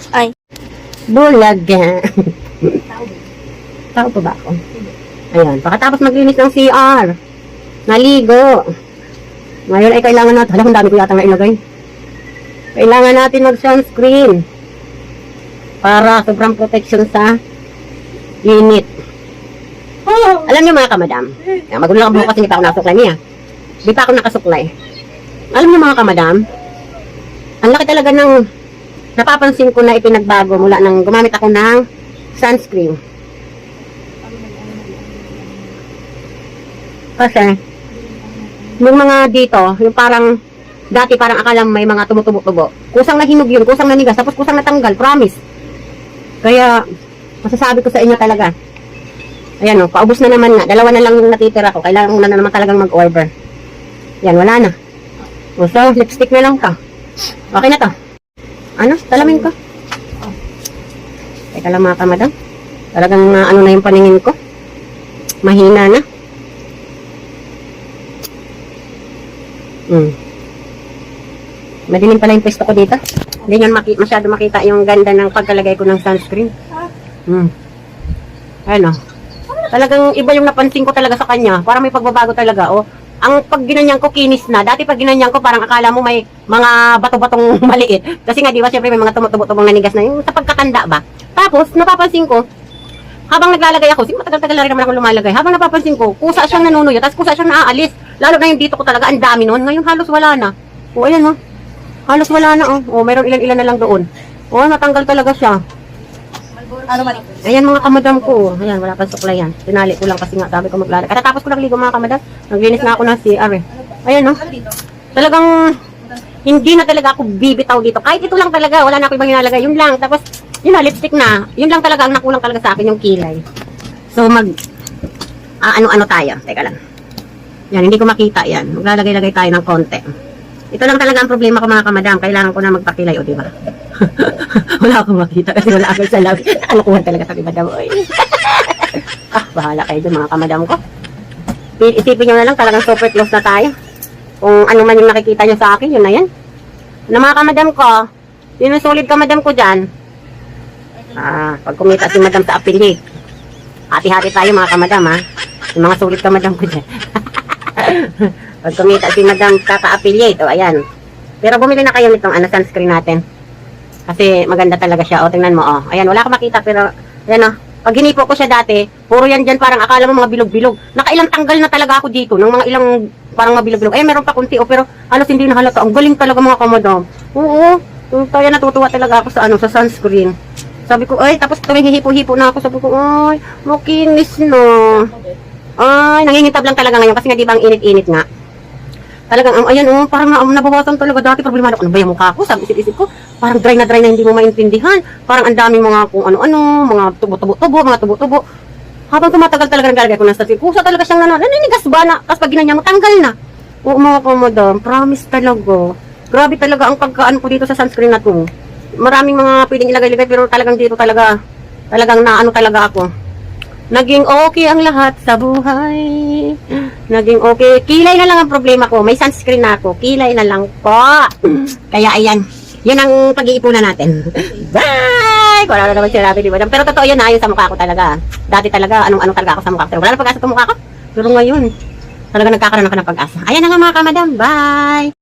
Ay. Bulaga. Tao pa ba ako? Ayan, pagkatapos maglinis ng CR, naligo. Ngayon ay kailangan natin, hala kung dami ko yata nga ilagay. Kailangan natin mag-sunscreen para sobrang protection sa init. Alam niyo mga kamadam, magulo lang bukas, hindi pa ako nakasuklay niya. Hindi pa ako nakasuklay. Alam niyo mga kamadam, ang laki talaga ng napapansin ko na ipinagbago mula nang gumamit ako ng sunscreen. Kasi, yung mga dito, yung parang, dati parang akala may mga tumutubo-tubo. Kusang nahinog yun, kusang nanigas, tapos kusang natanggal, promise. Kaya, masasabi ko sa inyo talaga. Ayan o, paubos na naman nga. Dalawa na lang yung natitira ko. Kailangan na naman talagang mag-order. Yan, wala na. So, lipstick na lang to. Okay na to. Ano? Talamin ko. Teka lang mga kamadam. Talagang ano na yung paningin ko. Mahina na. Madilim pala yung pwesto ko dito. Hindi nyo masyado makita yung ganda ng pagkalagay ko ng sunscreen. Ano? Talagang iba yung napansin ko talaga sa kanya. Parang may pagbabago talaga. O, ang pag ginanyan ko, kinis na. Dati pag ginanyan ko, parang akala mo may mga bato-batong maliit. Kasi nga, di ba, syempre may mga tumutubo-tubong nanigas na yung sa pagkatanda ba. Tapos, napapansin ko, habang naglalagay ako, siguro matagal-tagal na rin naman ako lumalagay. Habang napapansin ko, kusa siyang nanunuyo, tapos kusa siyang naaalis. Lalo na yung dito ko talaga, ang dami nun. Ngayon, halos wala na. O, ayan o. Halos wala na o. O, mayroon ilan-ilan na lang doon. O, natanggal talaga siya. Ayan mga kamadam ko. Ayan, wala pang suklay yan. Tinali ko lang kasi nga sabi ko maglalagay. Katatapos ko lang ligo mga kamadam. Naglinis na ako ng CR eh. Ayan no. Talagang hindi na talaga ako bibitaw dito. Kahit ito lang talaga. Wala na ako ibang inalagay. Yun lang. Tapos yun na, lipstick na. Yun lang talaga ang nakulang talaga sa akin yung kilay. So ano-ano tayo. Teka lang. Yan, hindi ko makita yan. Maglalagay-lagay tayo ng konti. Ito lang talaga ang problema ko mga kamadam. Kailangan ko na magpakilay o diba? Wala akong makita kasi wala akong salaw. Alukuhan talaga sa madam. Bahala kayo dyan mga kamadam ko. Isipin nyo na lang talagang super close na tayo. Kung ano man yung nakikita nyo sa akin, yun na yan. Na mga kamadam ko, yun ang solid kamadam ko dyan. Pag kumita si madam sa affiliate, hati-hati tayo mga kamadam ha. Yung mga solid kamadam ko dyan. Pag kumita si madam kaka-affiliate, o ayan. Pero bumili na kayo nitong sunscreen natin. Kasi maganda talaga siya. O, tingnan mo, o. Ayan, wala akong makita, pero, ayan, o. Pag hinipo ko siya dati, puro yan dyan, parang akala mo mga bilog-bilog. Nakailang tanggal na talaga ako dito, ng mga ilang, parang mga bilog-bilog. Ayan, meron pa kunti, o, pero, halos hindi nahalata. Ang galing talaga mga kamadam. Oo, kaya natutuwa talaga ako sa, sa sunscreen. Sabi ko, ay, tapos tuwing hihipo-hipo na ako, sabi ko, ay, makinis na. Ay, nangingitab lang talaga ngayon, kasi nga, di ba, ang init-init nga. Talagang, ayan, parang nabawasan talaga dati. Problema ako, ano ba yung mukha ko? Sabi, isip-isip ko, parang dry na hindi mo maintindihan. Parang ang daming mga kung ano-ano, mga tubo-tubo. Habang tumatagal talaga naglalagay ko ng sunscreen, kusa talaga siyang naninigas ba na? Tapos pag ginanyan mo, tanggal na. Oo mga kamadam, promise talaga. Grabe talaga ang pagkaan ko dito sa sunscreen na to. Maraming mga pwedeng ilagay-ilagay, pero talagang dito talagang naano talaga ako. Naging okay ang lahat sa buhay. Naging okay. Kilay na lang ang problema ko. May sunscreen na ako. Kilay na lang po. Kaya ayan. Yan ang pag-iipunan natin. Bye! Wala na naman sinabi di ba? Pero totoo yan ha. Yung sa mukha ko talaga. Dati talaga, anong talaga ako sa mukha ko. Pero wala na pag-asa sa mukha ko. Pero ngayon, talaga nagkakaroon ako ng pag-asa. Ayan na nga mga kamadam. Bye!